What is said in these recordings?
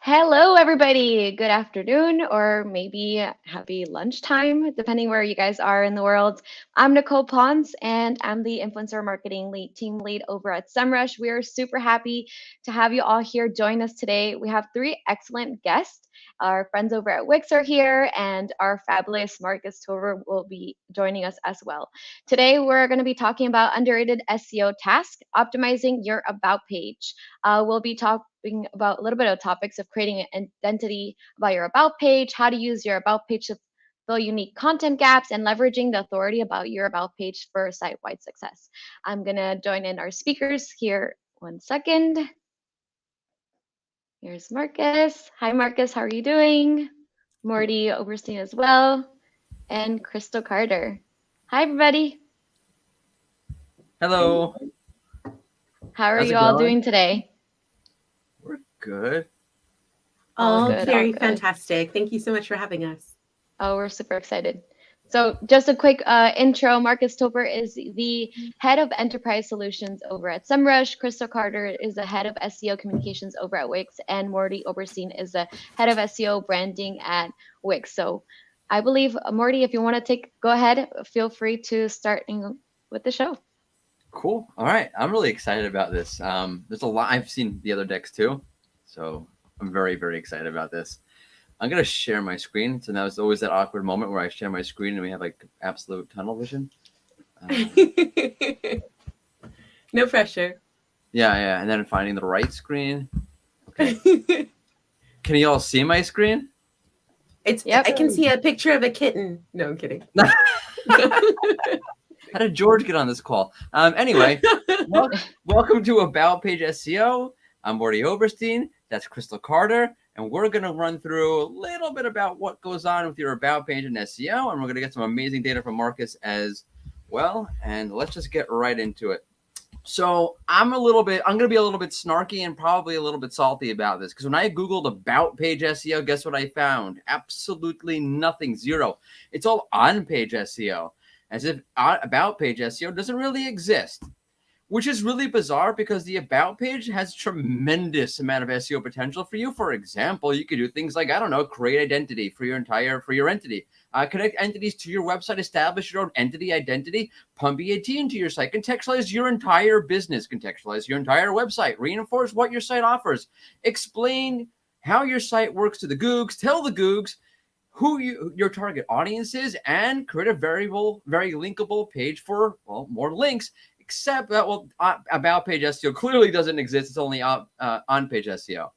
Hello, everybody. Good afternoon, or maybe happy lunchtime, depending where you guys are in the world. I'm Nicole Pons, and I'm the influencer marketing team lead over at SEMrush. We are super happy to have you all here join us today. We have three excellent guests. Our friends over at Wix are here, and our fabulous Marcus Tover will be joining us as well. Today, we're going to be talking about underrated SEO tasks, optimizing your about page. We'll be talking about a little bit of topics of creating an identity about your about page, how to use your about page to fill unique content gaps, and leveraging the authority about your about page for site-wide success. I'm gonna join in our speakers here. 1 second. Here's Marcus. Hi, Marcus. How are you doing? Morty Oberstein as well, and Crystal Carter. Hi, everybody. Hello. How are How's you it all going? doing today? We're good. All Oh, good, all very good. fantastic. Thank you so much for having us. Oh, we're super excited. So just a quick intro, Marcus Topper is the head of enterprise solutions over at SEMrush. Crystal Carter is the head of SEO communications over at Wix, and Morty Oberstein is the head of SEO branding at Wix. So I believe, Morty, if you want to go ahead, feel free to start with the show. Cool. All right. I'm really excited about this. There's a lot. I've seen the other decks too. So I'm very, very excited about this. I'm going to share my screen. So now it's always that awkward moment where I share my screen and we have like absolute tunnel vision. No pressure. Yeah. And then finding the right screen. Okay. Can you all see my screen? Yep. I can see a picture of a kitten. No, I'm kidding. How did George get on this call? Anyway, welcome to About Page SEO. I'm Morty Oberstein. That's Crystal Carter. And we're going to run through a little bit about what goes on with your About Page in SEO. And we're going to get some amazing data from Marcus as well. And let's just get right into it. So I'm going to be a little bit snarky and probably a little bit salty about this. Because when I Googled About Page SEO, guess what I found? Absolutely nothing. Zero. It's all on-page SEO. As if About Page SEO doesn't really exist, which is really bizarre because the About Page has tremendous amount of SEO potential for you. For example, you could do things like, create identity for your entity, connect entities to your website, establish your own entity identity, pump EAT into your site, contextualize your entire business, contextualize your entire website, reinforce what your site offers, explain how your site works to the Googs, tell the Googs who your target audience is, and create a very linkable page for more links. Except that About Page SEO clearly doesn't exist. It's only on page SEO.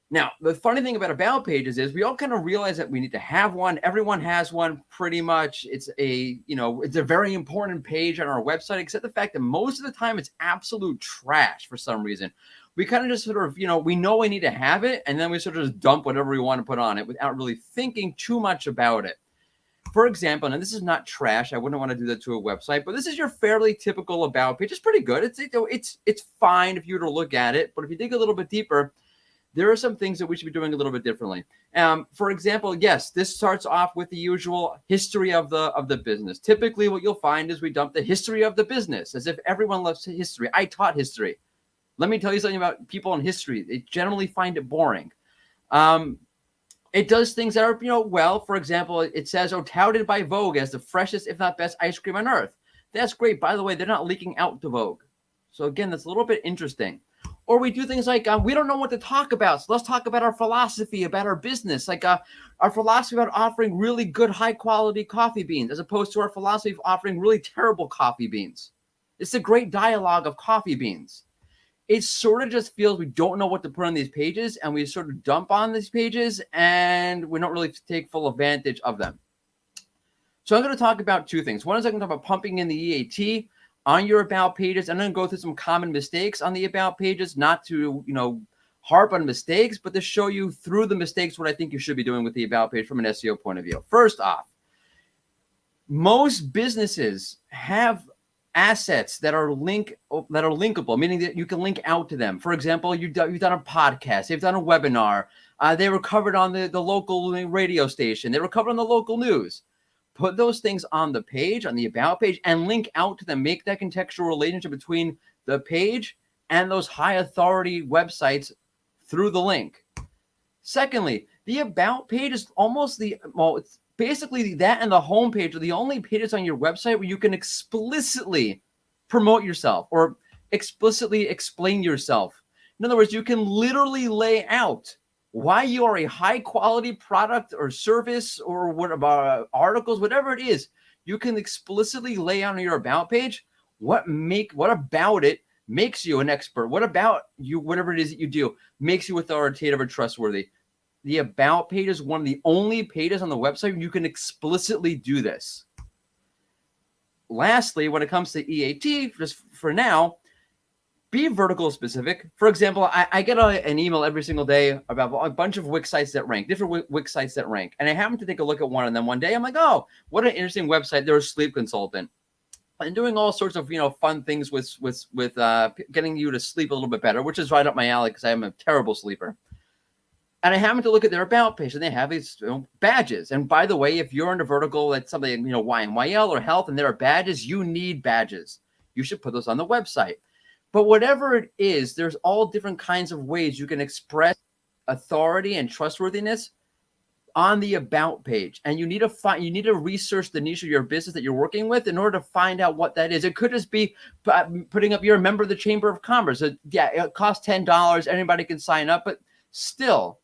Now, the funny thing about pages is we all kind of realize that we need to have one. Everyone has one pretty much. It's a very important page on our website, except the fact that most of the time it's absolute trash for some reason. We kind of just sort of, we know we need to have it, and then we sort of just dump whatever we want to put on it without really thinking too much about it. For example, and this is not trash, I wouldn't want to do that to a website, but this is your fairly typical About page. It's pretty good. It's fine if you were to look at it, but if you dig a little bit deeper, there are some things that we should be doing a little bit differently. For example, yes, this starts off with the usual history of the business. Typically, what you'll find is we dump the history of the business, as if everyone loves history. I taught history. Let me tell you something about people in history. They generally find it boring. It does things that are, for example, it says, touted by Vogue as the freshest, if not best, ice cream on earth. That's great. By the way, they're not leaking out to Vogue. So again, that's a little bit interesting. Or we do things like, we don't know what to talk about. So let's talk about our philosophy, about our business, like our philosophy about offering really good, high quality coffee beans, as opposed to our philosophy of offering really terrible coffee beans. It's a great dialogue of coffee beans. It sort of just feels we don't know what to put on these pages, and we sort of dump on these pages, and we don't really take full advantage of them. So I'm going to talk about two things. One is I'm going to talk about pumping in the EAT on your About pages. I'm going to go through some common mistakes on the About pages, not to, harp on mistakes, but to show you through the mistakes what I think you should be doing with the About page from an SEO point of view. First off, most businesses have assets that are linkable, meaning that you can link out to them. For example, you've done a podcast, they've done a webinar, they were covered on the local radio station, they were covered on the local news. Put those things on the page, on the About page, and link out to them. Make that contextual relationship between the page and those high authority websites through the link. Secondly, the about page is almost it's basically that and the home page are the only pages on your website where you can explicitly promote yourself or explicitly explain yourself. In other words, you can literally lay out why you are a high quality product or service or what about articles, whatever it is. You can explicitly lay out on your about page what about it makes you an expert. What about you, whatever it is that you do, makes you authoritative or trustworthy. The about page is one of the only pages on the website where you can explicitly do this. Lastly, when it comes to EAT, just for now, be vertical specific. For example, I get an email every single day about a bunch of Wix sites that rank, different Wix sites that rank. And I happen to take a look at one of them one day. I'm like, oh, what an interesting website. They're a sleep consultant and doing all sorts of, fun things with getting you to sleep a little bit better, which is right up my alley because I am a terrible sleeper. And I happen to look at their about page and they have these badges. And by the way, if you're in a vertical that's something, YMYL or health and there are badges, you need badges. You should put those on the website. But whatever it is, there's all different kinds of ways you can express authority and trustworthiness on the about page. And you need to research the niche of your business that you're working with in order to find out what that is. It could just be putting up, you're a member of the Chamber of Commerce. Yeah, it costs $10. Anybody can sign up, but still,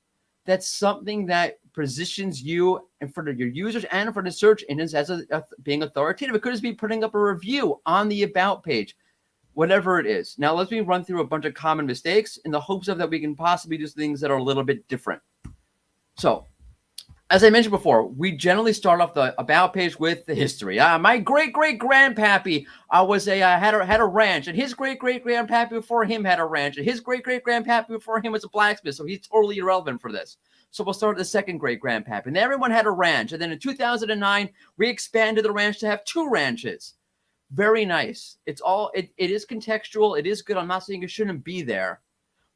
that's something that positions you in front of your users and in front of search engines as being authoritative. It could just be putting up a review on the about page, whatever it is. Now, let me run through a bunch of common mistakes in the hopes of that we can possibly do things that are a little bit different. So, as I mentioned before, we generally start off the about page with the history. My great-great-grandpappy had a ranch, and his great-great-grandpappy before him had a ranch, and his great-great-grandpappy before him was a blacksmith, so he's totally irrelevant for this. So we'll start with the second great-grandpappy. And everyone had a ranch, and then in 2009, we expanded the ranch to have 2 ranches. Very nice. It is contextual. It is good. I'm not saying it shouldn't be there.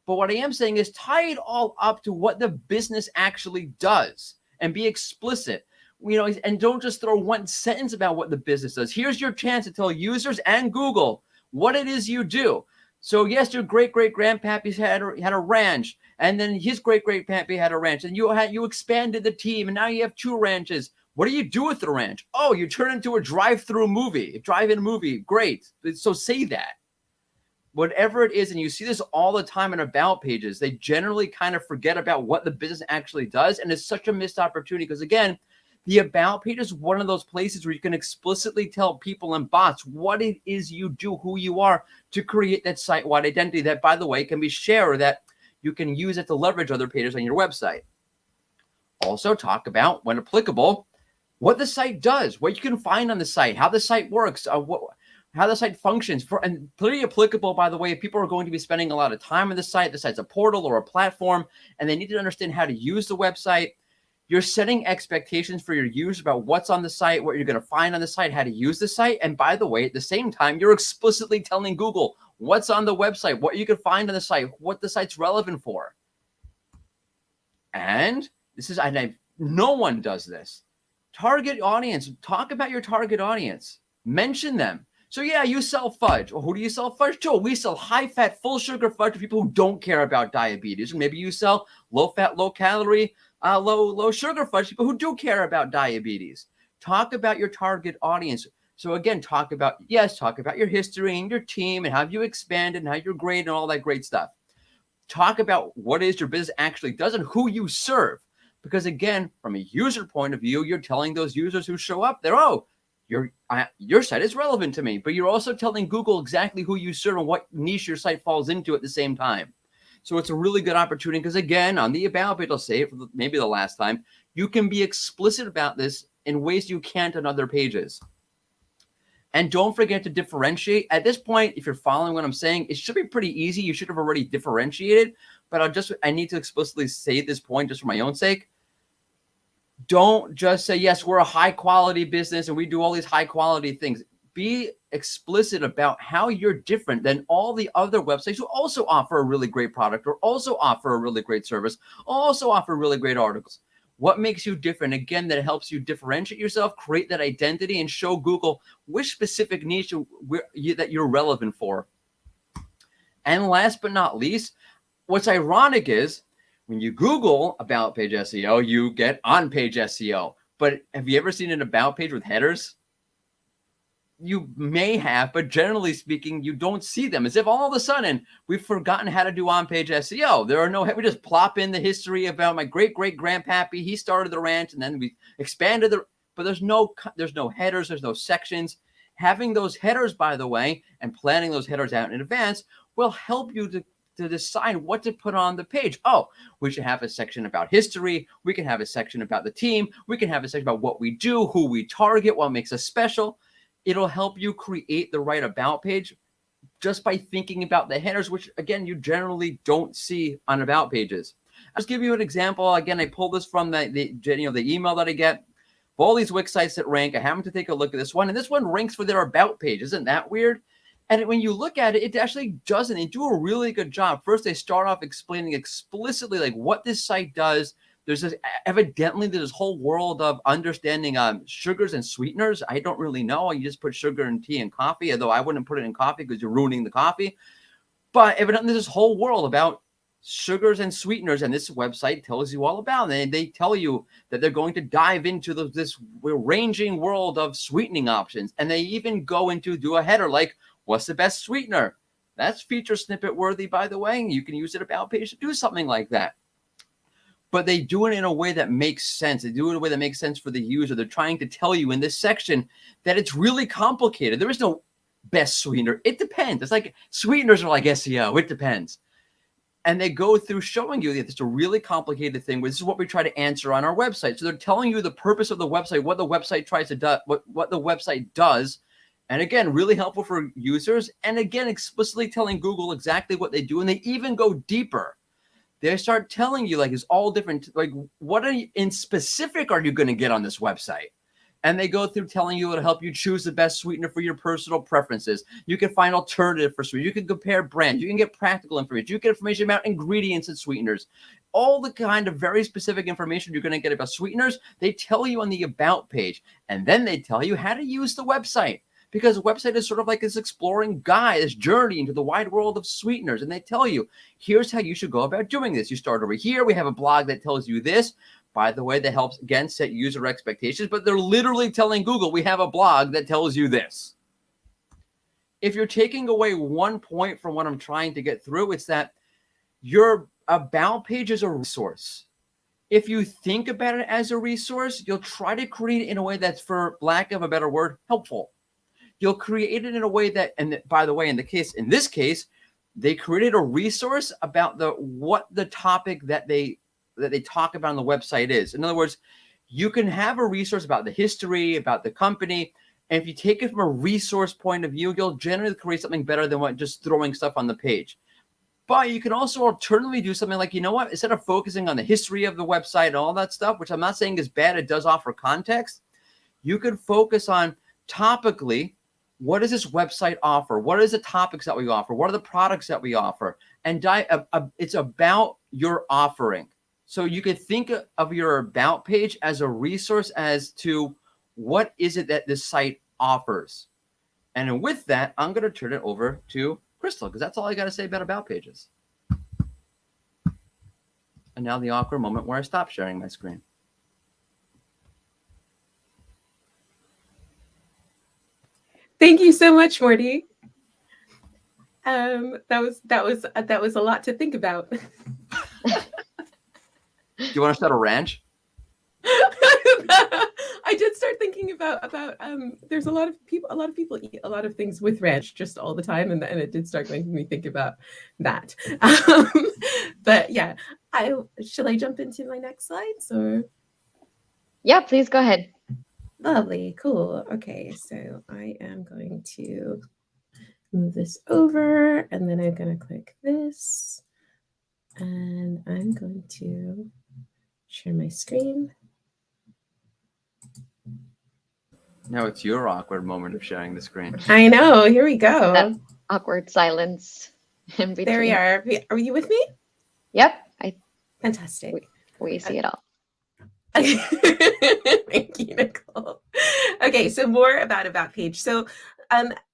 But what I am saying is tie it all up to what the business actually does. And be explicit, and don't just throw one sentence about what the business does. Here's your chance to tell users and Google what it is you do. So yes, your great-great-grandpappy had a ranch, and then his great-great-pappy had a ranch, and you expanded the team, and now you have 2 ranches. What do you do with the ranch? Oh, you turn it into a drive-in movie. Great. So say that. Whatever it is, and you see this all the time in about pages, they generally kind of forget about what the business actually does, and it's such a missed opportunity because, again, the about page is one of those places where you can explicitly tell people and bots what it is you do, who you are, to create that site-wide identity that, by the way, can be shared, that you can use it to leverage other pages on your website. Also talk about, when applicable, what the site does, what you can find on the site, how the site works, how the site functions, and pretty applicable, by the way, if people are going to be spending a lot of time on the site's a portal or a platform, and they need to understand how to use the website. You're setting expectations for your users about what's on the site, what you're going to find on the site, how to use the site. And by the way, at the same time, you're explicitly telling Google what's on the website, what you can find on the site, what the site's relevant for. And no one does this. Target audience. Talk about your target audience. Mention them. So yeah, you sell fudge. Well, who do you sell fudge to? We sell high-fat, full-sugar fudge to people who don't care about diabetes. Or maybe you sell low-fat, low-calorie, low-sugar fudge to people who do care about diabetes. Talk about your target audience. So again, talk about your history and your team and how you expanded and how you're great and all that great stuff. Talk about what it is your business actually does and who you serve. Because again, from a user point of view, you're telling those users who show up there, your site is relevant to me, but you're also telling Google exactly who you serve and what niche your site falls into at the same time. So it's a really good opportunity because, again, on the about page, I'll say it for maybe the last time, you can be explicit about this in ways you can't on other pages. And don't forget to differentiate. At this point, if you're following what I'm saying, it should be pretty easy. You should have already differentiated, but I need to explicitly say this point just for my own sake. Don't just say, yes, we're a high-quality business and we do all these high-quality things. Be explicit about how you're different than all the other websites who also offer a really great product or also offer a really great service, also offer really great articles. What makes you different? Again, that helps you differentiate yourself, create that identity, and show Google which specific niche that you're relevant for. And last but not least, what's ironic is when you Google about page SEO, you get on page SEO. But have you ever seen an about page with headers? You may have, but generally speaking, you don't see them. As if all of a sudden we've forgotten how to do on-page SEO. There are no, we just plop in the history about my great-great-grandpappy. He started the ranch, and then we expanded but there's no headers, there's no sections. Having those headers, by the way, and planning those headers out in advance will help you to decide what to put on the page. Oh, we should have a section about history. We can have a section about the team. We can have a section about what we do, who we target, what makes us special. It'll help you create the right about page just by thinking about the headers, which again, you generally don't see on about pages. I'll just give you an example. Again, I pulled this from the email that I get. Of all these Wix sites that rank, I happened to take a look at this one, and this one ranks for their about page. Isn't that weird? And when you look at it, it actually doesn't. They do a really good job. First, they start off explaining explicitly like what this site does. There's evidently this whole world of understanding sugars and sweeteners. I don't really know. You just put sugar in tea and coffee, although I wouldn't put it in coffee because you're ruining the coffee. But evidently there's this whole world about sugars and sweeteners, and this website tells you all about it. And they tell you that they're going to dive into this ranging world of sweetening options. And they even go into do a header like, what's the best sweetener? That's feature snippet worthy, by the way. You can use it about page to do something like that. But they do it in a way that makes sense. They do it in a way that makes sense for the user. They're trying to tell you in this section that it's really complicated. There is no best sweetener. It depends. It's like sweeteners are like SEO. It depends. And they go through showing you that it's a really complicated thing. This is what we try to answer on our website. So they're telling you the purpose of the website, what the website tries to do, what the website does. And again, really helpful for users. And again, explicitly telling Google exactly what they do. And they even go deeper. They start telling you like it's all different. Like what in specific are you going to get on this website? And they go through telling you it'll help you choose the best sweetener for your personal preferences. You can find alternative for sweetener. You can compare brands. You can get practical information. You get information about ingredients and sweeteners. All the kind of very specific information you're going to get about sweeteners, they tell you on the About page. And then they tell you how to use the website. Because the website is sort of like this exploring guide, this journey into the wide world of sweeteners. And they tell you, here's how you should go about doing this. You start over here. We have a blog that tells you this. By the way, that helps, again, set user expectations. But they're literally telling Google, we have a blog that tells you this. If you're taking away one point from what I'm trying to get through, it's that your About page is a resource. If you think about it as a resource, you'll try to create it in a way that's, for lack of a better word, helpful. You'll create it in a way that, and by the way, in this case, they created a resource about what the topic that they talk about on the website is. In other words, you can have a resource about the history, about the company, and if you take it from a resource point of view, you'll generally create something better than what just throwing stuff on the page. But you can also alternatively do something like, you know what, instead of focusing on the history of the website and all that stuff, which I'm not saying is bad, it does offer context, you could focus on topically, what does this website offer? What are the topics that we offer? What are the products that we offer? And it's about your offering. So you could think of your About page as a resource as to what is it that this site offers. And with that, I'm going to turn it over to Crystal, because that's all I got to say about pages. And now the awkward moment where I stop sharing my screen. Thank you so much, Morty. That was a lot to think about. Do you want to start a ranch? I did start thinking about there's a lot of people eat a lot of things with ranch just all the time, and it did start making me think about that. But yeah, shall I jump into my next slides or? Yeah, please go ahead. Lovely, cool. Okay, so I am going to move this over, and then I'm going to click this, and I'm going to share my screen. Now it's your awkward moment of sharing the screen. I know. Here we go. That awkward silence in between. There we are. Are you with me? Yep. Fantastic. We see it all. Thank you, Nicole. Okay, so more about page. So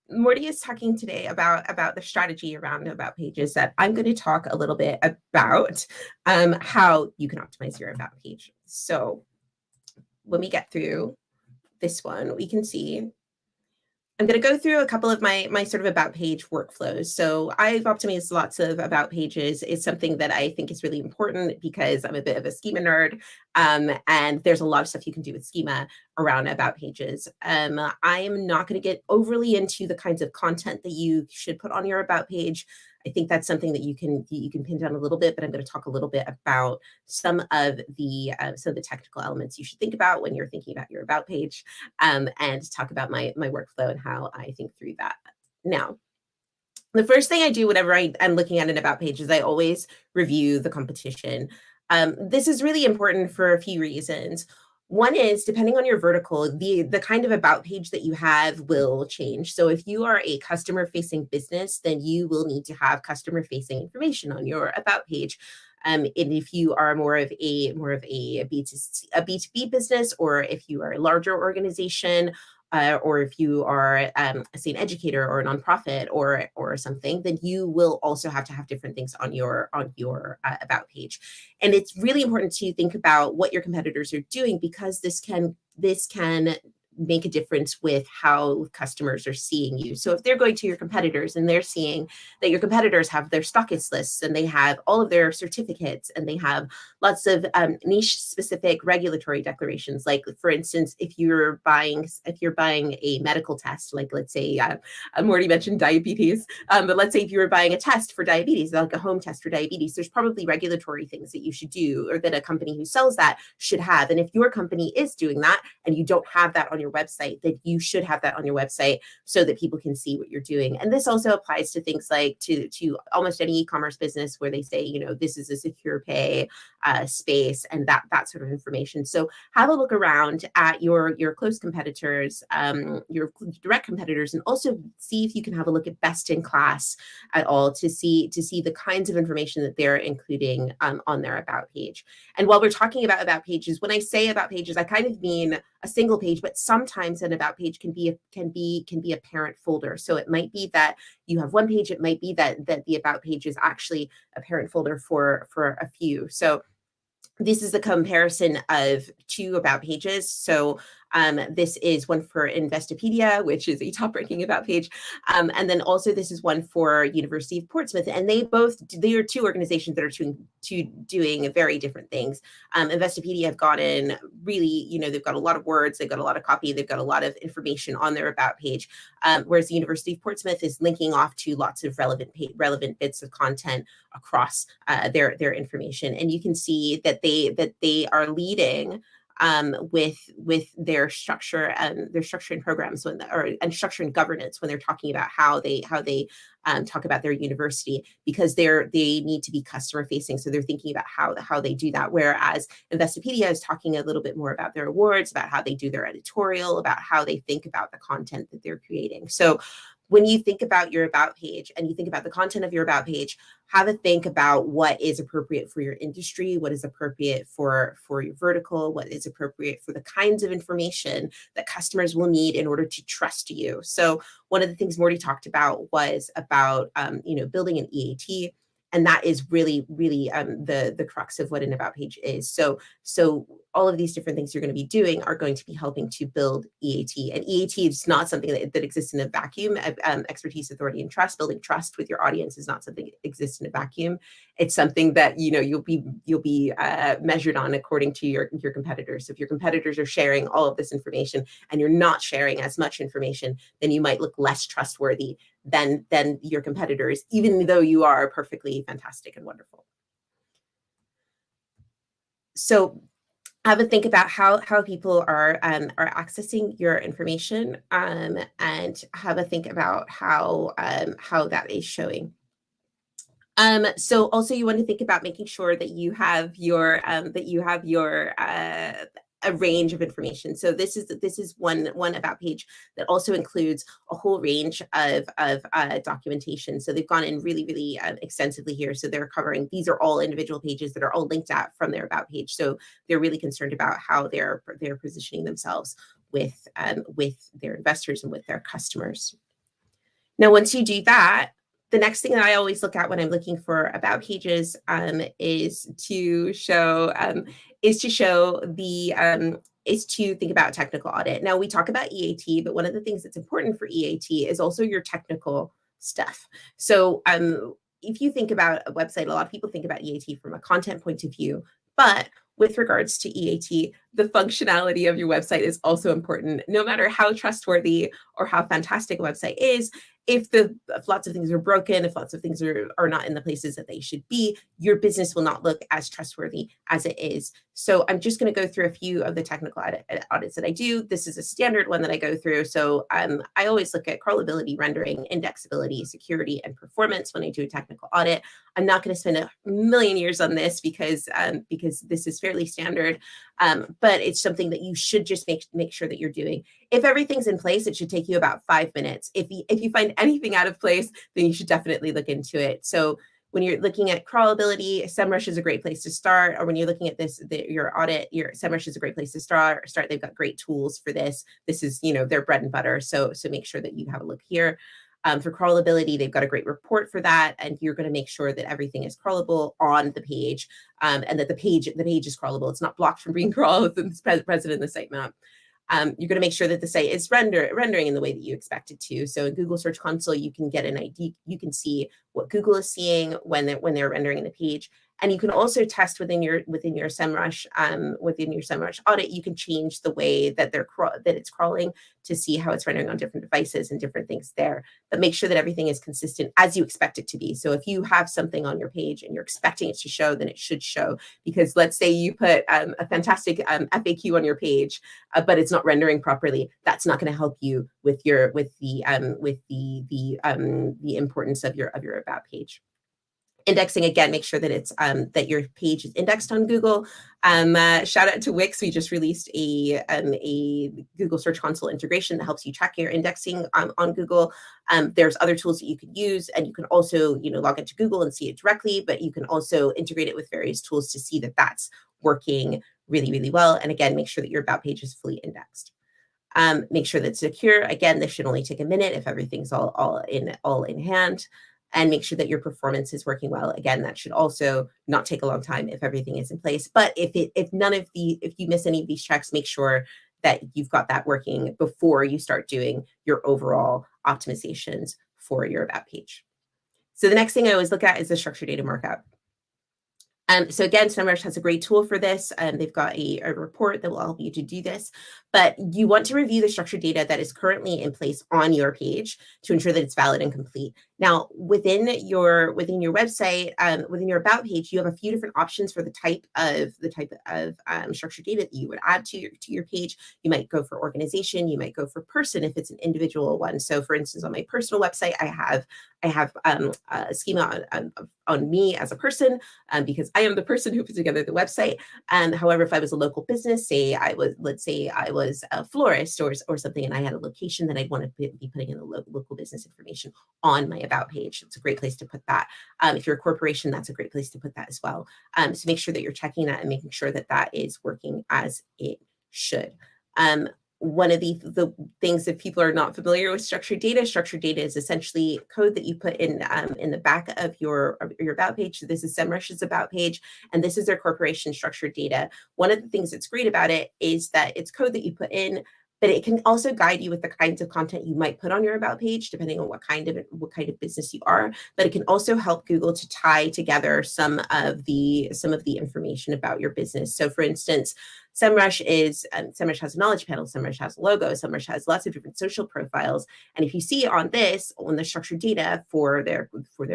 Morty is talking today about the strategy around about pages that I'm going to talk a little bit about how you can optimize your about page. So when we get through this one, we can see I'm going to go through a couple of my sort of about page workflows. So I've optimized lots of about pages. It's something that I think is really important because I'm a bit of a schema nerd, and there's a lot of stuff you can do with schema around about pages. I am not going to get overly into the kinds of content that you should put on your about page. I think that's something that you can pin down a little bit, but I'm going to talk a little bit about some of the technical elements you should think about when you're thinking about your about page, and talk about my workflow and how I think through that. Now, the first thing I do whenever I'm looking at an about page is I always review the competition. This is really important for a few reasons. One is, depending on your vertical, the kind of about page that you have will change. So if you are a customer-facing business, then you will need to have customer-facing information on your about page. And if you are more of a B2B business, or if you are a larger organization, or if you are, say, an educator or a nonprofit or something, then you will also have to have different things on your about page. And it's really important to think about what your competitors are doing, because this can make a difference with how customers are seeing you. So if they're going to your competitors and they're seeing that your competitors have their stockist lists and they have all of their certificates and they have lots of niche specific regulatory declarations, like for instance, if you're buying a medical test, like let's say I've already mentioned diabetes, but let's say if you were buying a test for diabetes, like a home test for diabetes, there's probably regulatory things that you should do, or that a company who sells that should have. And if your company is doing that and you don't have that on your website, then you should have that on your website so that people can see what you're doing. And this also applies to things like to almost any e-commerce business where they say, this is a secure pay space, and that sort of information. So have a look around at your close competitors, your direct competitors, and also see if you can have a look at best in class at all to see the kinds of information that they're including on their about page. And while we're talking about pages, when I say about pages, I kind of mean a single page, but sometimes an about page can be a parent folder. So it might be that you have one page. It might be that the about page is actually a parent folder for a few. So this is the comparison of two about pages. So this is one for Investopedia, which is a top-ranking about page. And then also this is one for University of Portsmouth. And they are two organizations that are doing very different things. Investopedia have gotten really, they've got a lot of words, they've got a lot of copy, they've got a lot of information on their about page. Whereas the University of Portsmouth is linking off to lots of relevant bits of content across their information. And you can see that they are leading with their structure and programs and structure and governance when they're talking about how they talk about their university, because they need to be customer facing. So they're thinking about how they do that. Whereas Investopedia is talking a little bit more about their awards, about how they do their editorial, about how they think about the content that they're creating. So when you think about your about page and you think about the content of your about page, have a think about what is appropriate for your industry, what is appropriate for your vertical, what is appropriate for the kinds of information that customers will need in order to trust you. So one of the things Morty talked about was about building an EAT. And that is really, really the crux of what an about page is. So all of these different things you're going to be doing are going to be helping to build EAT. And EAT is not something that exists in a vacuum. Expertise, authority, and trust. Building trust with your audience is not something that exists in a vacuum. It's something that you'll be measured on according to your competitors. So if your competitors are sharing all of this information and you're not sharing as much information, then you might look less trustworthy than your competitors, even though you are perfectly fantastic and wonderful. So have a think about how people are accessing your information, and have a think about how that is showing. So also you want to think about making sure that you have your a range of information. So this is one about page that also includes a whole range of documentation. So they've gone in really, really extensively here. So they're covering, these are all individual pages that are all linked out from their about page. So they're really concerned about how they're positioning themselves with their investors and with their customers. Now, once you do that, the next thing that I always look at when I'm looking for about pages is to think about technical audit. Now, we talk about EAT, but one of the things that's important for EAT is also your technical stuff. So if you think about a website, a lot of people think about EAT from a content point of view, but with regards to EAT, the functionality of your website is also important. No matter how trustworthy or how fantastic a website is, if lots of things are broken, if lots of things are not in the places that they should be, your business will not look as trustworthy as it is. So I'm just going to go through a few of the technical audits that I do. This is a standard one that I go through. So I always look at crawlability, rendering, indexability, security, and performance when I do a technical audit. I'm not going to spend a million years on this because this is fairly standard, but it's something that you should just make sure that you're doing. If everything's in place, it should take you about 5 minutes. If you find anything out of place, then you should definitely look into it. So when you're looking at crawlability, SEMrush is a great place to start. Or when you're looking at your audit, your SEMrush is a great place to start. They've got great tools for this. This is, their bread and butter. So make sure that you have a look here. For crawlability, they've got a great report for that, and you're going to make sure that everything is crawlable on the page, and that the page is crawlable. It's not blocked from being crawled. It's present in the sitemap. You're going to make sure that the site is rendering in the way that you expect it to. So in Google Search Console, you can get an idea. You can see what Google is seeing when they're rendering the page. And you can also test within your SEMrush audit. You can change the way that it's crawling to see how it's rendering on different devices and different things there. But make sure that everything is consistent as you expect it to be. So if you have something on your page and you're expecting it to show, then it should show. Because let's say you put a fantastic FAQ on your page, but it's not rendering properly. That's not going to help you with the importance of your about page. Indexing, again, make sure that it's that your page is indexed on Google. Shout out to Wix. We just released a Google Search Console integration that helps you track your indexing on Google. There's other tools that you can use, and you can also log into Google and see it directly, but you can also integrate it with various tools to see that that's working really, really well. And again, make sure that your about page is fully indexed. Make sure that it's secure. Again, this should only take a minute if everything's all in hand. And make sure that your performance is working well. Again, that should also not take a long time if everything is in place. But if you miss any of these checks, make sure that you've got that working before you start doing your overall optimizations for your about page. So the next thing I always look at is the structured data markup. So again, SEMrush has a great tool for this. They've got a report that will help you to do this. But you want to review the structured data that is currently in place on your page to ensure that it's valid and complete. Now, within your website, within your about page, you have a few different options for the type of structured data that you would add to your page. You might go for organization. You might go for person if it's an individual one. So, for instance, on my personal website, I have a schema on me as a person because I am the person who put together the website. However, if I was a local business, let's say I was a florist or something, and I had a location that I'd want to be putting in the local business information on my about page. It's a great place to put that. If you're a corporation, that's a great place to put that as well. So make sure that you're checking that and making sure that that is working as it should. One of the things that people are not familiar with structured data is essentially code that you put in the back of your about page. So this is SEMrush's about page, and this is their corporation structured data. One of the things that's great about it is that it's code that you put in, but it can also guide you with the kinds of content you might put on your about page, depending on what kind of business you are. But it can also help Google to tie together some of the information about your business. So, for instance, SEMrush has a knowledge panel, SEMrush has a logo, SEMrush has lots of different social profiles. And if you see on the structured data for their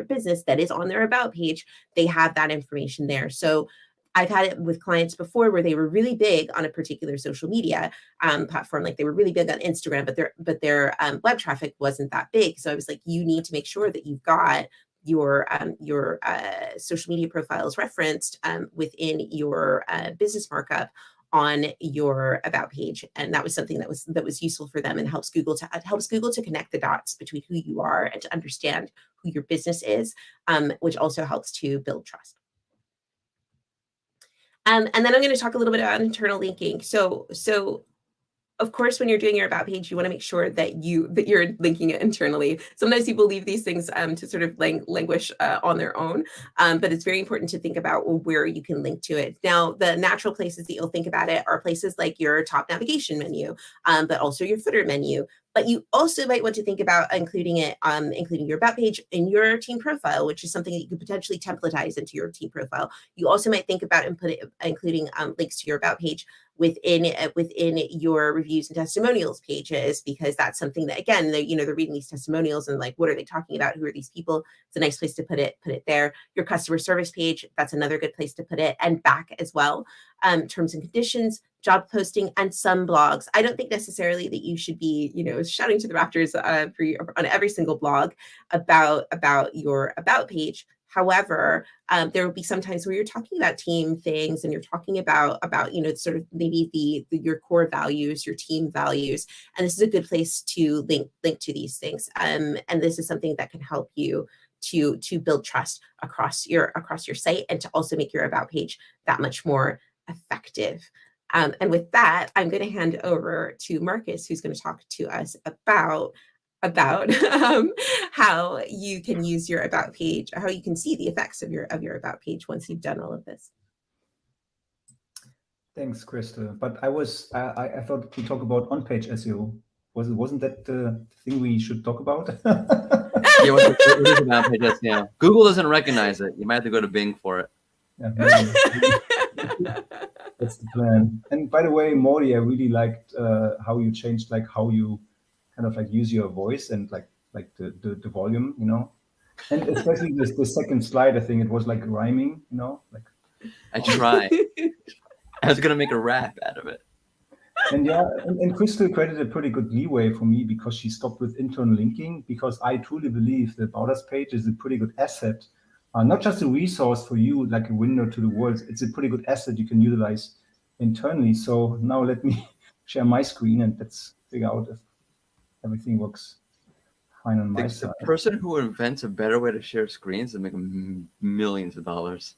business that is on their about page, they have that information there. So I've had it with clients before where they were really big on a particular social media platform, like they were really big on Instagram, but their web traffic wasn't that big. So I was like, you need to make sure that you've got your social media profiles referenced within your business markup on your about page, and that was something that was useful for them and helps Google to connect the dots between who you are and to understand who your business is, which also helps to build trust. And then I'm going to talk a little bit about internal linking. So of course, when you're doing your about page, you want to make sure that you're linking it internally. Sometimes people leave these things to sort of languish on their own, but it's very important to think about where you can link to it. Now, the natural places that you'll think about it are places like your top navigation menu, but also your footer menu. But you also might want to think about including your about page in your team profile, which is something that you could potentially templatize into your team profile. You also might think about including links to your about page within your reviews and testimonials pages, because that's something that, again, they're reading these testimonials and like, what are they talking about? Who are these people? It's a nice place to put it there. Your customer service page, that's another good place to put it, and back as well. Terms and conditions, job posting, and some blogs. I don't think necessarily that you should be, shouting to the rafters on every single blog about your about page. However, there will be some times where you're talking about team things and you're talking about sort of maybe your core values, your team values, and this is a good place to link to these things. And this is something that can help you to build trust across your site, and to also make your about page that much more effective. And with that, I'm going to hand over to Marcus, who's going to talk to us about how you can use your about page, how you can see the effects of your about page once you've done all of this. Thanks, Crystal. But I thought we talk about on-page SEO. Wasn't that the thing we should talk about? Yeah, what is about page SEO? Google doesn't recognize it. You might have to go to Bing for it. Yeah, that's the plan. And by the way, Morty, I really liked how you changed how you kind of use your voice and like the volume, and especially the second slide. I think it was like rhyming, I try. I was gonna make a rap out of it. And yeah, and Crystal created a pretty good leeway for me, because she stopped with internal linking, because I truly believe the About Us page is a pretty good asset, not just a resource for you, like a window to the world. It's a pretty good asset you can utilize internally. So now let me share my screen and let's figure out if everything works fine on my side. The person who invents a better way to share screens will make millions of dollars.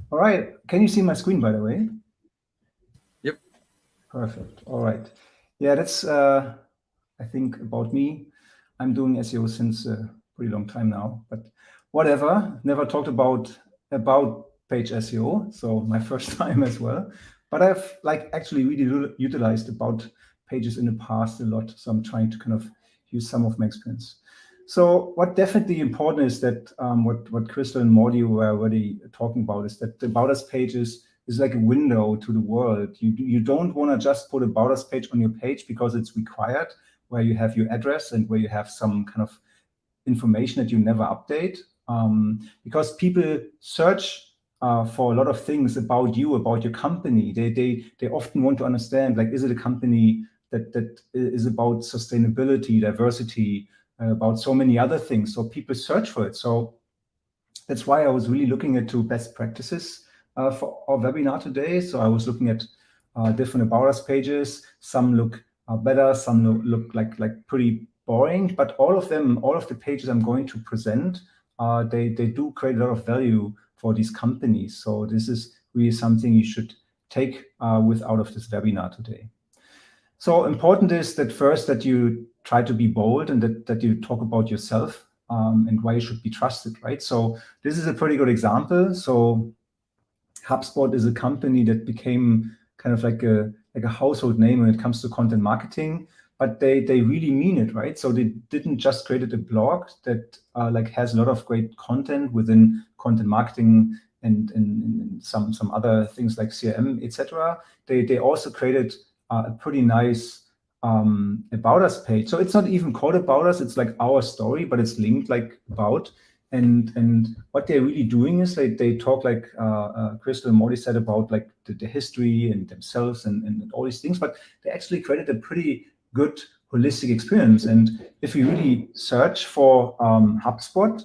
All right. Can you see my screen, by the way? Yep. Perfect. All right. Yeah, that's, I think, about me. I'm doing SEO since a pretty long time now, but whatever. Never talked about page SEO, so my first time as well. But I've actually really utilized about pages in the past a lot, so I'm trying to kind of use some of my experience. So what definitely important is that what Crystal and Morty were already talking about is that the About Us page is like a window to the world. You don't want to just put About Us page on your page because it's required, where you have your address and where you have some kind of information that you never update, because people search for a lot of things about you, about your company. They often want to understand, is it a company that is about sustainability, diversity, about so many other things. So people search for it. So that's why I was really looking into best practices for our webinar today. So I was looking at different About Us pages. Some look better, some look like pretty boring, but all of the pages I'm going to present, they do create a lot of value for these companies. So this is really something you should take out of this webinar today. So important is that first that you try to be bold and that you talk about yourself and why you should be trusted, right? So this is a pretty good example. So HubSpot is a company that became kind of like a household name when it comes to content marketing, but they really mean it, right? So they didn't just create a blog that has a lot of great content within content marketing and some other things like CRM, etc. They also created a pretty nice About Us page. So it's not even called About Us, it's like our story, but it's linked like about. And what they're really doing is they talk like Crystal and Morty said about the history and themselves and all these things, but they actually created a pretty good holistic experience. And if you really search for HubSpot,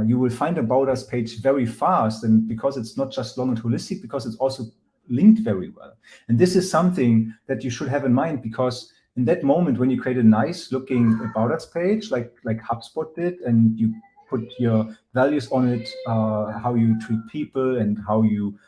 you will find About Us page very fast, and because it's not just long and holistic, because it's also linked very well. And this is something that you should have in mind, because in that moment when you create a nice looking About Us page like HubSpot did, and you put your values on it, how you treat people and how you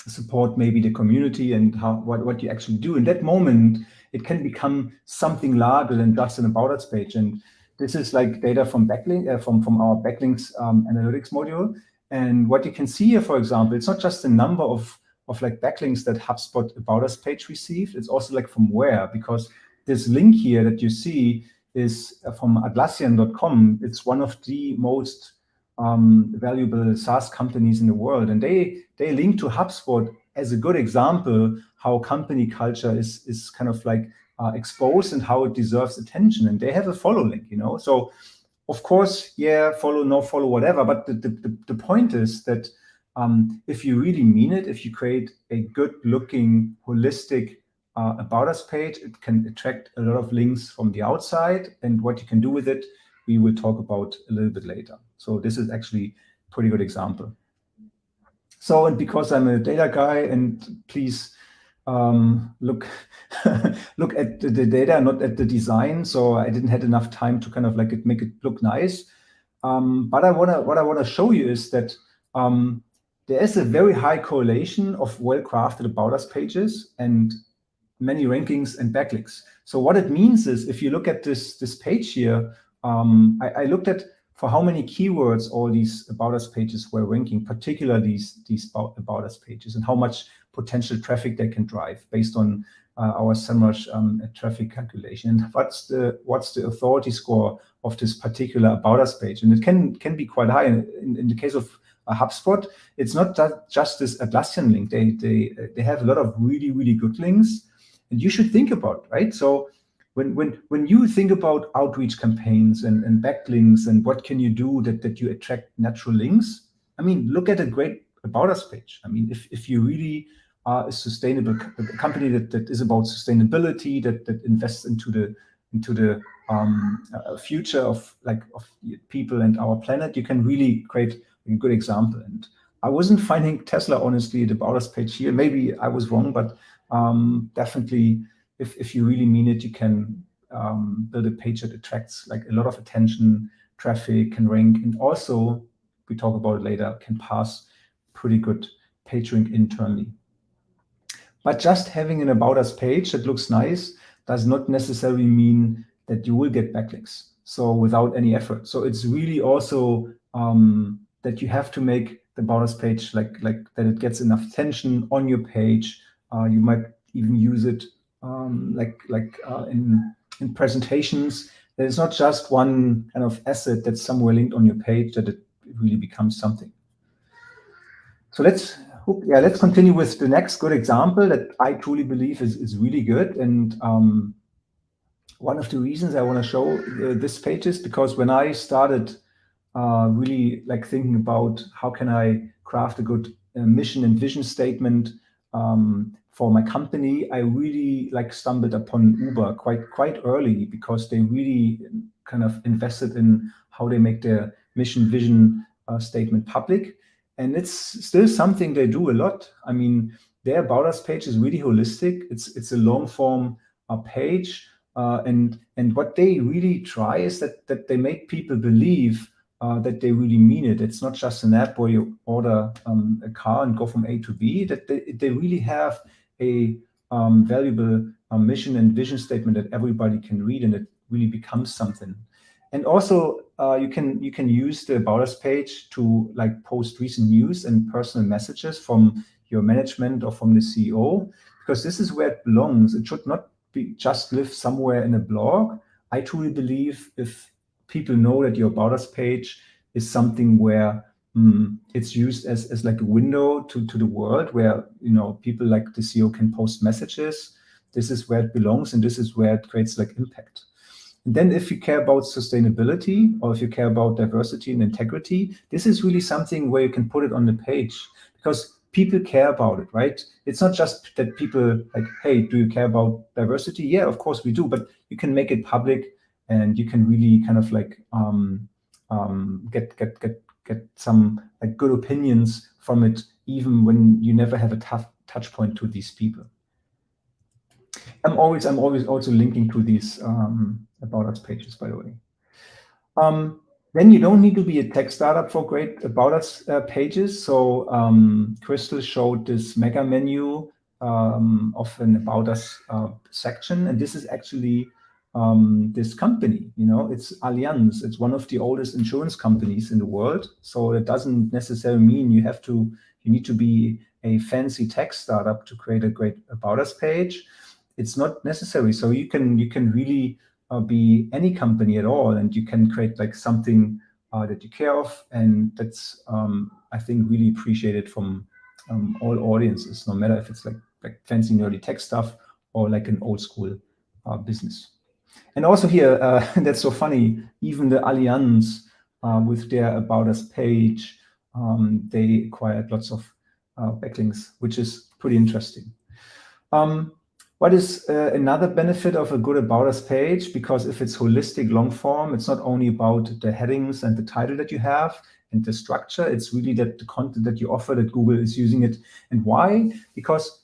support maybe the community and what you actually do. In that moment, it can become something larger than just an About Us page. And this is like data from from our backlinks analytics module. And what you can see here, for example, it's not just the number of like backlinks that HubSpot About Us page received. It's also like from where, because this link here that you see is from Atlassian.com. It's one of the most valuable SaaS companies in the world, and they link to HubSpot as a good example how company culture is kind of like exposed and how it deserves attention. And they have a follow link, So of course, yeah, follow, no follow, whatever. But the point is that if you really mean it, if you create a good looking, holistic About Us page, it can attract a lot of links from the outside. And what you can do with it, we will talk about a little bit later. So this is actually a pretty good example. So, and because I'm a data guy, and please look look at the data, not at the design. So I didn't have enough time to kind of like make it look nice. But what I wanna show you is that there is a very high correlation of well-crafted About Us pages and many rankings and backlinks. So what it means is, if you look at this page here, I looked at for how many keywords all these About Us pages were ranking, particularly these About Us pages, and how much potential traffic they can drive based on our SEMrush traffic calculation. And what's the authority score of this particular About Us page? And it can be quite high. In the case of HubSpot, it's not just this Atlassian link. They have a lot of really good links, and you should think about, right? So when you think about outreach campaigns and backlinks and what can you do that you attract natural links, I mean, look at a great About Us page. I mean, if you really are a sustainable company that is about sustainability, that invests into the future of people and our planet, you can really create a good example. And I wasn't finding Tesla, honestly, the About Us page here. Maybe I was wrong, but definitely, if you really mean it, you can build a page that attracts like a lot of attention, traffic, can rank, and also, we talk about it later, can pass pretty good page rank internally. But just having an About Us page that looks nice does not necessarily mean that you will get backlinks. So without any effort. So it's really also that you have to make the About Us page like that it gets enough attention on your page. You might even use it in presentations. There's not just one kind of asset that's somewhere linked on your page that it really becomes something. So let's continue with the next good example that I truly believe is really good. And one of the reasons I want to show this page is because when I started really like thinking about how can I craft a good mission and vision statement for my company, I really stumbled upon Uber quite early, because they really kind of invested in how they make their mission vision statement public. And it's still something they do a lot. I mean, their About Us page is really holistic. It's a long form page. And what they really try is that they make people believe that they really mean it. It's not just an app where you order a car and go from A to B, that they really have a valuable mission and vision statement that everybody can read, and it really becomes something. And also, you can use the About Us page to post recent news and personal messages from your management or from the CEO, because this is where it belongs. It should not be just live somewhere in a blog. I truly believe if people know that your About Us page is something where it's used as like a window to the world, where people like the CEO can post messages, this is where it belongs, and this is where it creates impact. And then if you care about sustainability, or if you care about diversity and integrity, this is really something where you can put it on the page, because people care about it, right? It's not just that people hey, do you care about diversity? Yeah, of course we do, but you can make it public, and you can really kind of get some good opinions from it, even when you never have a tough touch point to these people. I'm always also linking to these About Us pages, by the way. Then you don't need to be a tech startup for great About Us pages. So Crystal showed this mega menu of an About Us section, and this is actually this company. It's Allianz. It's one of the oldest insurance companies in the world. So it doesn't necessarily mean you need to be a fancy tech startup to create a great About Us page. It's not necessary. So you can really be any company at all, and you can create like something that you care of, and that's I think really appreciated from all audiences, no matter if it's like fancy nerdy tech stuff or like an old school business. And also here, that's so funny, even the Allianz with their About Us page, they acquired lots of backlinks, which is pretty interesting. What is another benefit of a good About Us page? Because if it's holistic long form, it's not only about the headings and the title that you have and the structure, it's really that the content that you offer, that Google is using it. And why? Because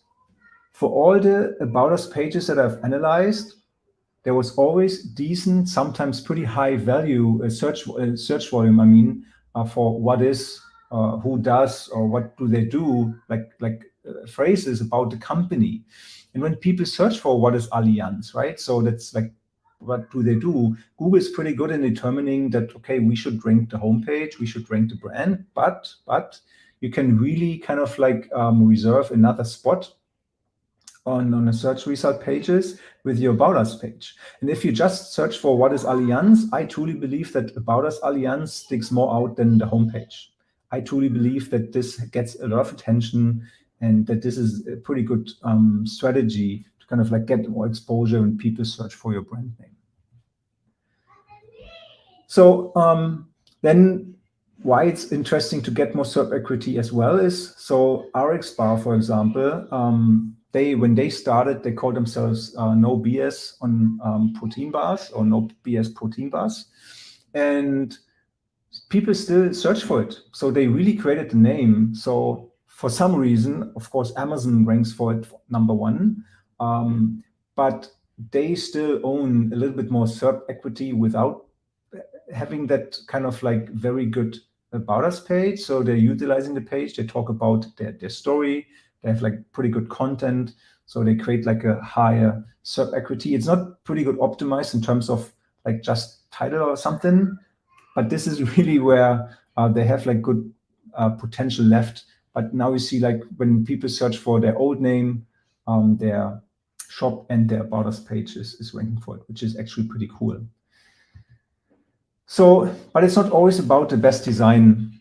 for all the About Us pages that I've analyzed, there was always decent, sometimes pretty high value search volume, for what is, who does, or what do they do, like phrases about the company. And when people search for what is Allianz, right? So that's like, what do they do? Google is pretty good in determining that, okay, we should rank the homepage, we should rank the brand, but you can really kind of like reserve another spot on the search result pages with your About Us page. And if you just search for what is Allianz, I truly believe that About Us Allianz sticks more out than the homepage. I truly believe that this gets a lot of attention, and that this is a pretty good strategy to kind of like get more exposure when people search for your brand name. So then why it's interesting to get more SERP equity as well is, so Rxbar, for example, when they started, they called themselves No BS on protein bars, or No BS protein bars. And people still search for it. So they really created the name. So for some reason, of course, Amazon ranks for it #1, but they still own a little bit more SERP equity without having that kind of like very good About Us page. So they're utilizing the page. They talk about their story. They have like pretty good content. So they create like a higher SERP equity. It's not pretty good optimized in terms of like just title or something, but this is really where they have like good potential left. But now you see, like when people search for their old name, their shop and their About Us page is ranking for it, which is actually pretty cool. So, but it's not always about the best design.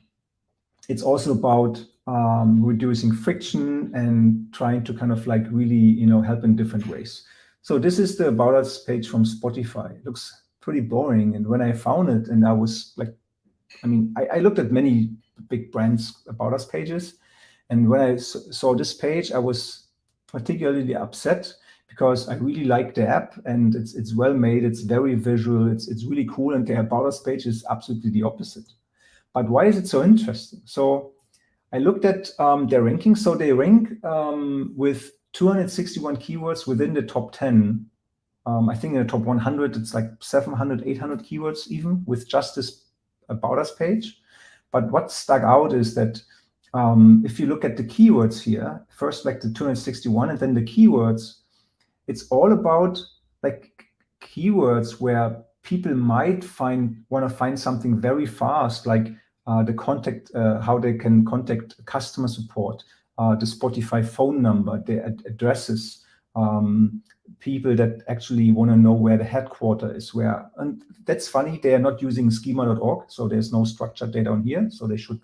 It's also about reducing friction and trying to kind of like really, help in different ways. So this is the About Us page from Spotify. It looks pretty boring. And when I found it, and I was like, I looked at many big brands About Us pages. And when I saw this page, I was particularly upset, because I really like the app, and it's well made. It's very visual. It's really cool. And the About Us page is absolutely the opposite. But why is it so interesting? So I looked at their ranking. So they rank with 261 keywords within the top 10. I think in the top 100, it's like 700, 800 keywords even, with just this About Us page. But what stuck out is that if you look at the keywords here, first like the 261 and then the keywords, it's all about like keywords where people might want to find something very fast, like the contact, how they can contact customer support, the Spotify phone number, the addresses, people that actually want to know where the headquarters is, where. And that's funny, they are not using schema.org, so there's no structured data on here. So they should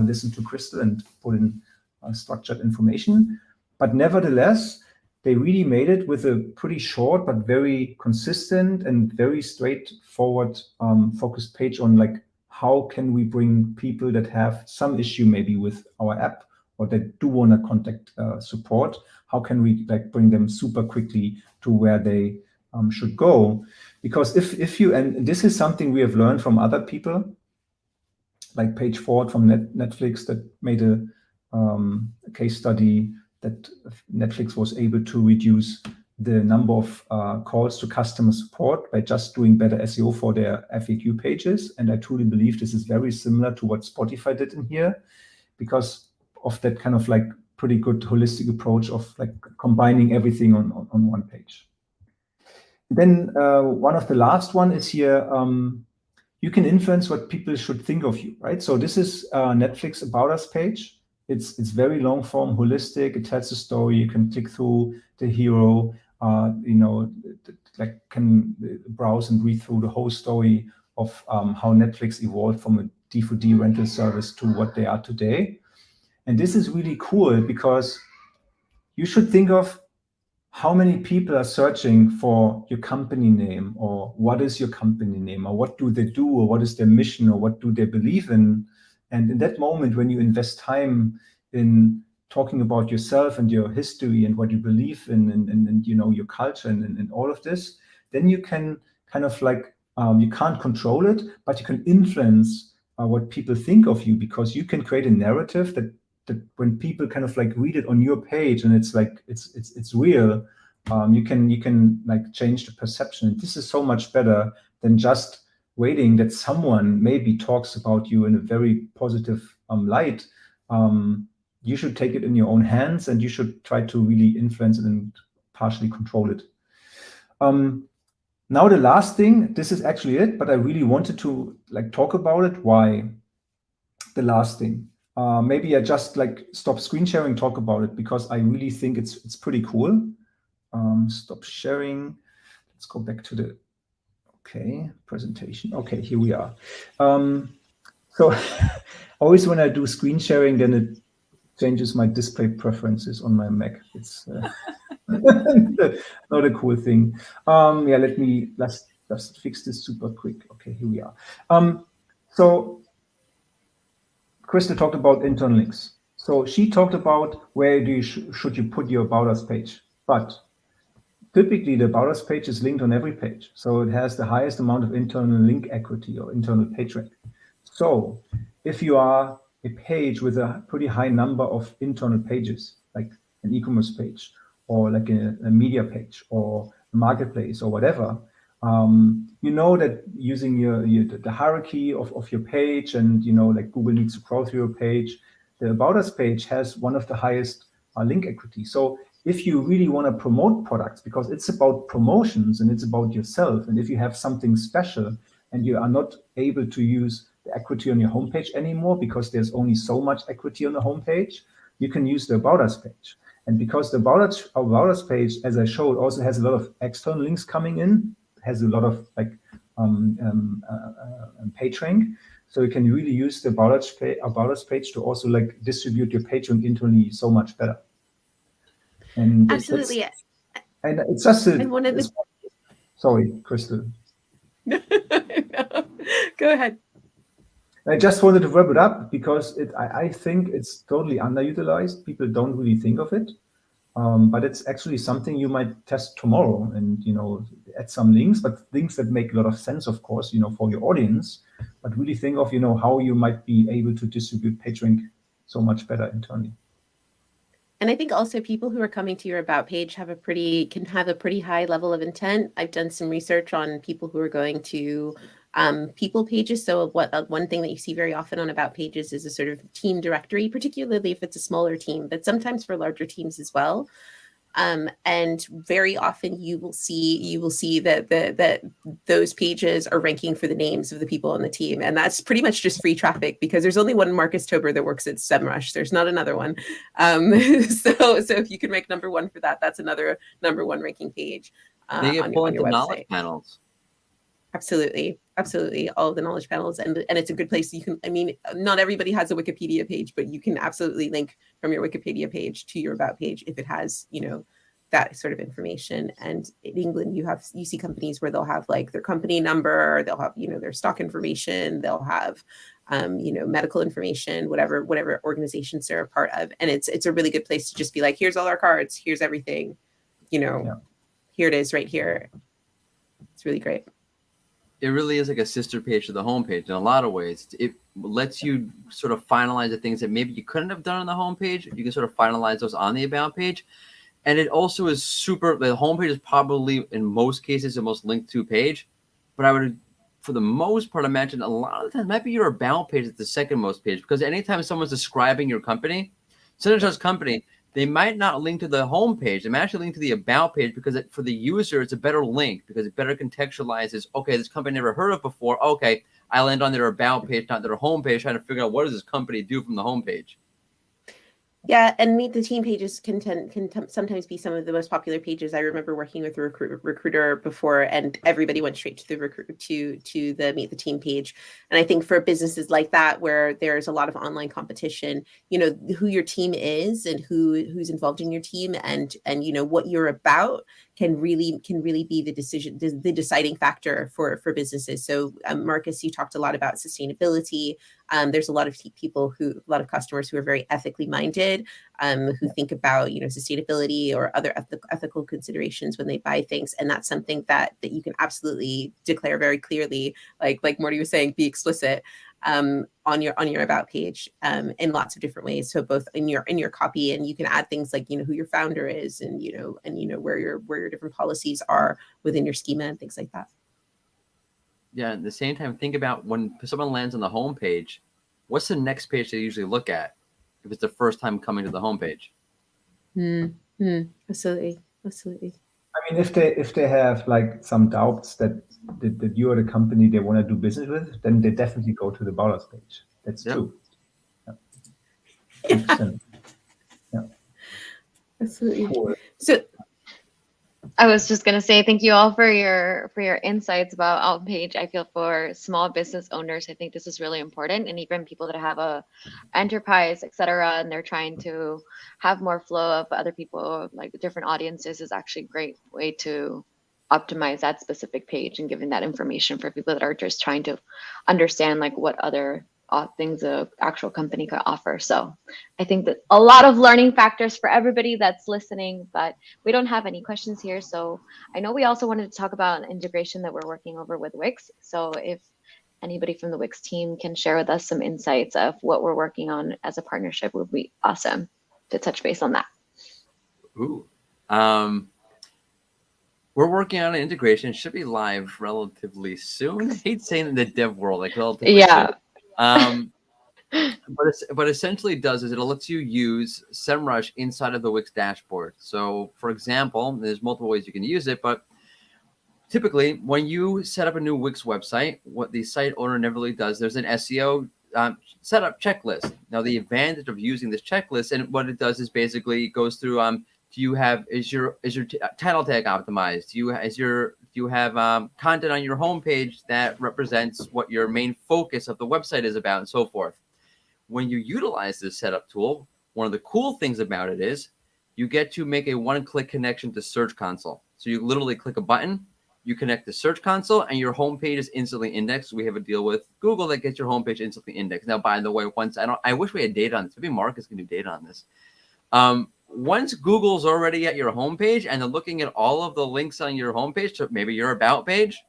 listen to Crystal and put in structured information. But nevertheless, they really made it with a pretty short but very consistent and very straightforward focused page on like, how can we bring people that have some issue maybe with our app, or that do want to contact support, how can we like bring them super quickly to where they should go? Because if you, and this is something we have learned from other people, like Page Ford from Netflix, that made a case study that Netflix was able to reduce the number of calls to customer support by just doing better SEO for their FAQ pages. And I truly believe this is very similar to what Spotify did in here, because of that kind of like pretty good holistic approach of like combining everything on one page. Then one of the last one is here, you can influence what people should think of you, right? So this is Netflix About Us page. It's very long form, holistic. It tells a story. You can click through the hero, like can browse and read through the whole story of how Netflix evolved from a D4D rental service to what they are today. And this is really cool because you should think of how many people are searching for your company name, or what is your company name, or what do they do, or what is their mission, or what do they believe in. And in that moment, when you invest time in talking about yourself and your history and what you believe in, and your culture and all of this, then you can kind of like, you can't control it, but you can influence what people think of you, because you can create a narrative that when people kind of like read it on your page and it's like it's real, you can like change the perception. And this is so much better than just waiting that someone maybe talks about you in a very positive light. You should take it in your own hands, and you should try to really influence it and partially control it. Now the last thing, this is actually it, but I really wanted to like talk about it. Why? The last thing. Maybe I just like stop screen sharing, talk about it, because I really think it's pretty cool. Stop sharing. Let's go back to the presentation. Okay, here we are. So always when I do screen sharing, then it changes my display preferences on my Mac. It's not a cool thing. Let's just fix this super quick. Okay, here we are. So Crystal talked about internal links. So she talked about where should you put your About Us page. But typically the About Us page is linked on every page. So it has the highest amount of internal link equity or internal page rank. So if you are a page with a pretty high number of internal pages, like an e-commerce page, or like a media page, or a marketplace, or whatever, you know that using the hierarchy of your page, and like Google needs to crawl through your page, the About Us page has one of the highest link equity. So if you really want to promote products, because it's about promotions and it's about yourself, and if you have something special and you are not able to use the equity on your homepage anymore because there's only so much equity on the homepage, you can use the About Us page. And because the About Us page, as I showed, also has a lot of external links coming in, has a lot of like page rank, so you can really use the About Us page to also like distribute your page rank internally so much better. And Absolutely. And it's just sorry, Crystal. No. Go ahead. I just wanted to wrap it up because I think it's totally underutilized. People don't really think of it. But it's actually something you might test tomorrow, and add some links, but links that make a lot of sense, of course, for your audience. But really think of how you might be able to distribute PageRank so much better internally. And I think also people who are coming to your About page can have a pretty high level of intent. I've done some research on people who are going to people pages. So one thing that you see very often on About pages is a sort of team directory, particularly if it's a smaller team, but sometimes for larger teams as well. And very often you will see that those pages are ranking for the names of the people on the team, and that's pretty much just free traffic because there's only one Marcus Tober that works at SEMrush. There's not another one. So if you can rank number one for that, that's another number one ranking page. They get pulled into website. knowledge panels. Absolutely. All of the knowledge panels. And it's a good place. Not everybody has a Wikipedia page, but you can absolutely link from your Wikipedia page to your About page if it has, that sort of information. And in England, you see companies where they'll have like their company number, they'll have, their stock information, they'll have, medical information, whatever organizations they're a part of. And it's a really good place to just be like, here's all our cards, here's everything, Here it is right here. It's really great. It really is like a sister page to the homepage in a lot of ways. It lets you sort of finalize the things that maybe you couldn't have done on the homepage. You can sort of finalize those on the About page. And it also is super, the homepage is probably in most cases the most linked to page, but I would, for the most part, imagine a lot of the time might be your about page at the second most page, because anytime someone's describing your company, Synergist company, they might not link to the home page. They might actually link to the about page, because for the user, it's a better link because it better contextualizes, okay, this company I never heard of before. Okay, I land on their about page, not their home page, trying to figure out what does this company do from the home page. Yeah, and Meet the Team pages can sometimes be some of the most popular pages. I remember working with a recruiter before, and everybody went straight to the Meet the Team page. And I think for businesses like that, where there's a lot of online competition, you know, who your team is and who's involved in your team, and you know what you're about can really be the deciding factor for businesses. So Marcus, you talked a lot about sustainability. There's a lot of customers who are very ethically minded, who think about, you know, sustainability or other ethical considerations when they buy things, and that's something that you can absolutely declare very clearly, like Morty was saying, be explicit on your about page in lots of different ways. So both in your copy, and you can add things like, you know, who your founder is, and you know where your different policies are within your schema and things like that. Yeah, at the same time, think about when someone lands on the home page, what's the next page they usually look at if it's the first time coming to the home page? Absolutely. I mean, if they have like some doubts that you are the company they want to do business with, then they definitely go to the About Us page. That's true. Yeah. 100%. Yeah. Absolutely. Cool. So I was just going to say thank you all for your insights about OnPage. I feel for small business owners, I think this is really important, and even people that have a enterprise, etc., and they're trying to have more flow of other people, like different audiences, is actually a great way to optimize that specific page and giving that information for people that are just trying to understand like what other things the actual company could offer. So I think that a lot of learning factors for everybody that's listening, but we don't have any questions here. So I know we also wanted to talk about an integration that we're working over with Wix. So if anybody from the Wix team can share with us some insights of what we're working on as a partnership, would be awesome to touch base on that. Ooh. We're working on an integration. It should be live relatively soon. I hate saying in the dev world, like relatively soon. But essentially it does is it lets you use SEMrush inside of the Wix dashboard. So for example, there's multiple ways you can use it, but typically when you set up a new Wix website, what the site owner never really does, there's an SEO setup checklist. Now the advantage of using this checklist, and what it does is basically it goes through is your title tag optimized? Do you have content on your homepage that represents what your main focus of the website is about, and so forth. When you utilize this setup tool, one of the cool things about it is you get to make a one-click connection to Search Console. So you literally click a button, you connect to Search Console, and your homepage is instantly indexed. We have a deal with Google that gets your homepage instantly indexed. Now, by the way, I wish we had data on this. Maybe Marcus can do data on this. Once Google's already at your homepage and they're looking at all of the links on your homepage to maybe your about page,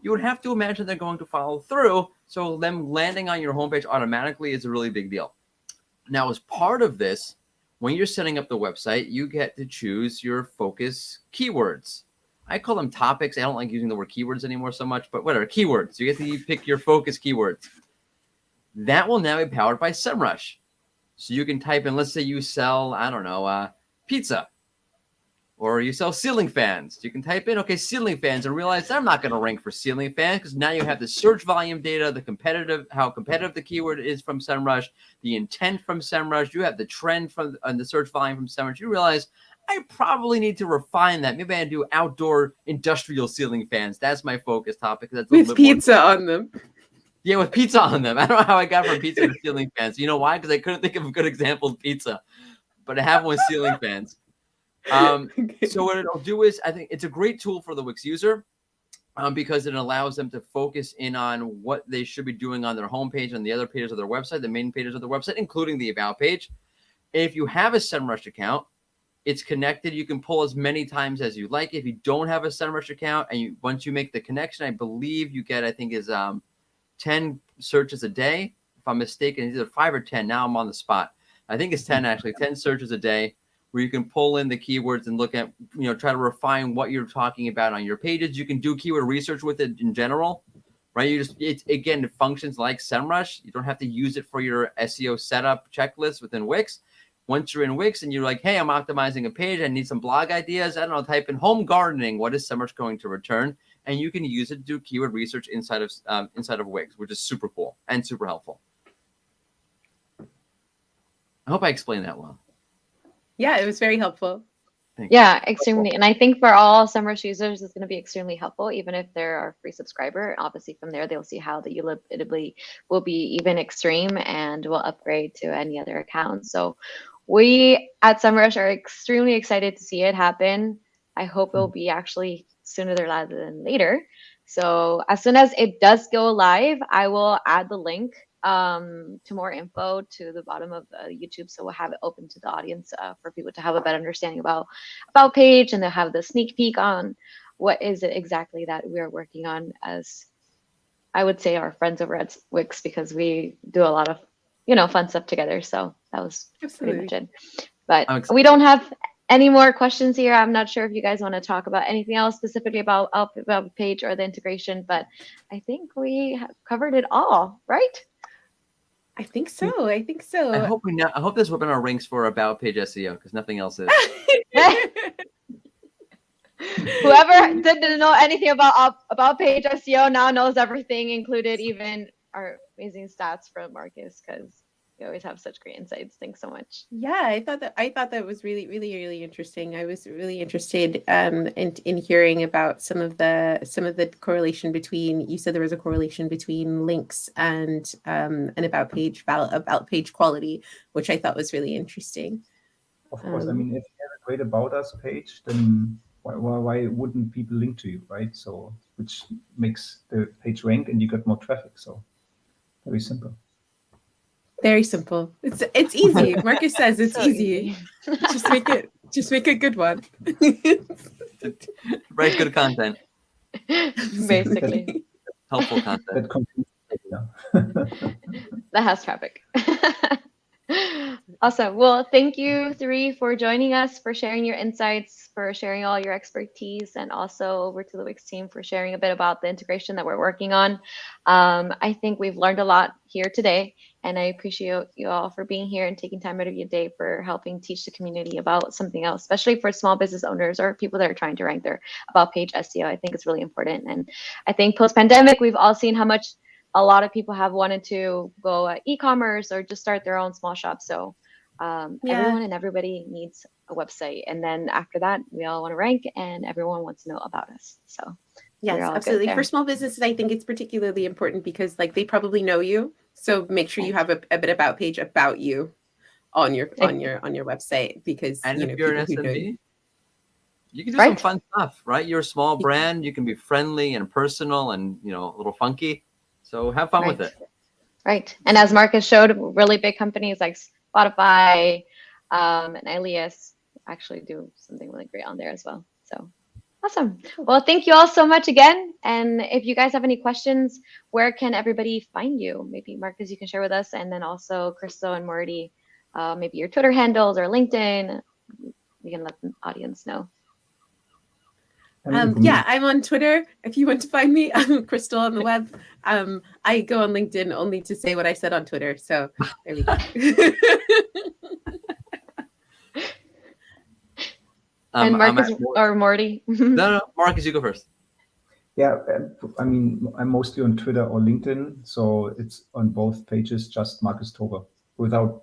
you would have to imagine they're going to follow through. So them landing on your homepage automatically is a really big deal. Now, as part of this, when you're setting up the website, you get to choose your focus keywords. I call them topics. I don't like using the word keywords anymore so much, but whatever, keywords. You get to pick your focus keywords. That will now be powered by SEMrush. So you can type in, let's say you sell, I don't know, pizza, or you sell ceiling fans. You can type in, okay, ceiling fans, and realize I'm not going to rank for ceiling fans because now you have the search volume data, how competitive the keyword is from SEMrush, the intent from SEMrush. You have the trend from the search volume from SEMrush. You realize I probably need to refine that. Maybe I do outdoor industrial ceiling fans. That's my focus topic. That's with pizza on them. Yeah, with pizza on them. I don't know how I got from pizza to ceiling fans. You know why? Because I couldn't think of a good example of pizza, but I have one with ceiling fans. So what it'll do is, I think it's a great tool for the Wix user because it allows them to focus in on what they should be doing on their homepage and the other pages of their website, the main pages of their website, including the About page. If you have a SEMrush account, it's connected. You can pull as many times as you like. If you don't have a SEMrush account, and once you make the connection, I believe you get, I think is 10 searches a day. If I'm mistaken, it's either 5 or 10. Now I'm on the spot. I think it's 10 actually, 10 searches a day where you can pull in the keywords and look at, try to refine what you're talking about on your pages. You can do keyword research with it in general, right? It functions like SEMrush. You don't have to use it for your SEO setup checklist within Wix. Once you're in Wix and you're like, hey, I'm optimizing a page, I need some blog ideas. I don't know, type in home gardening. What is SEMrush going to return? And you can use it to do keyword research inside of Wix, which is super cool and super helpful. I hope I explained that well. Yeah, it was very helpful. Yeah, extremely. And I think for all SEMrush users, it's going to be extremely helpful, even if they're a free subscriber. Obviously, from there, they'll see how the usability will be even extreme and will upgrade to any other account. So we at SEMrush are extremely excited to see it happen. I hope it'll be actually sooner rather than later. So as soon as it does go live, I will add the link to more info to the bottom of YouTube, so we'll have it open to the audience for people to have a better understanding about Page, and they'll have the sneak peek on what is it exactly that we're working on, as I would say our friends over at Wix, because we do a lot of fun stuff together. So that was pretty much it. But we don't have any more questions here. I'm not sure if you guys want to talk about anything else specifically about Page or the integration, but I think we have covered it all, right? I think so. I think so. I hope this webinar ranks for About Page SEO, because nothing else is. Whoever didn't know anything about Page SEO now knows everything, included even our amazing stats from Marcus, because you always have such great insights. Thanks so much. Yeah, I thought that was really interesting. I was really interested in hearing about some of the correlation between, you said there was a correlation between links and about page quality, which I thought was really interesting. Of course, I mean, if you have a great About Us page, then why wouldn't people link to you, right? So, which makes the page rank and you get more traffic. So, very simple. Very simple. It's easy. Marcus says it's so easy. just make a good one. Write good content. Basically. Helpful content. That has traffic. Awesome. Well, thank you three for joining us, for sharing your insights, for sharing all your expertise, and also over to the Wix team for sharing a bit about the integration that we're working on. I think we've learned a lot here today, and I appreciate you all for being here and taking time out of your day for helping teach the community about something else, especially for small business owners or people that are trying to rank their About Page SEO. I think it's really important. And I think post-pandemic, we've all seen how much a lot of people have wanted to go e-commerce or just start their own small shop. So everyone and everybody needs a website. And then after that, we all want to rank and everyone wants to know about us. So yes, absolutely. For small businesses, I think it's particularly important because they probably know you. So make sure you have a bit About Page about you on your website, because and if you're an SMB, you can do right? some fun stuff, right? You're a small brand, you can be friendly and personal and a little funky. So have fun with it. Right. And as Marcus showed, really big companies like Spotify and Alias actually do something really great on there as well. So awesome. Well, thank you all so much again. And if you guys have any questions, where can everybody find you? Maybe Marcus, you can share with us, and then also Crystal and Morty, maybe your Twitter handles or LinkedIn. We can let the audience know. Yeah, I'm on Twitter. If you want to find me, I'm Crystal on the web. I go on LinkedIn only to say what I said on Twitter. So there we go. And Marcus or Morty? No, Marcus, you go first. Yeah, I mean, I'm mostly on Twitter or LinkedIn, so it's on both pages, just Marcus Tober, without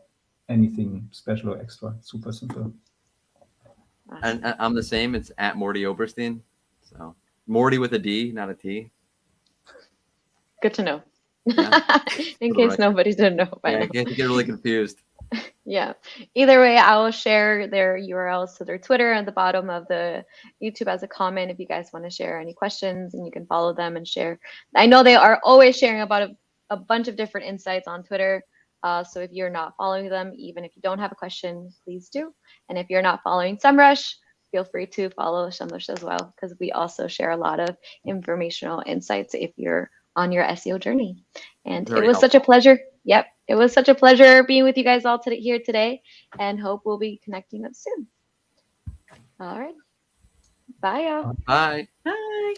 anything special or extra. Super simple. And I'm the same. It's at Morty Oberstein. So Morty with a D, not a T. Good to know. Yeah. In case nobody didn't know by now. I get really confused. Yeah. Either way, I will share their URLs to their Twitter at the bottom of the YouTube as a comment if you guys want to share any questions, and you can follow them and share. I know they are always sharing about a bunch of different insights on Twitter. So if you're not following them, even if you don't have a question, please do. And if you're not following SEMrush, feel free to follow SEMrush as well, because we also share a lot of informational insights if you're on your SEO journey. And it was such a pleasure. Yep. It was such a pleasure being with you guys all here today, and hope we'll be connecting up soon. All right. Bye, y'all. Bye. Bye.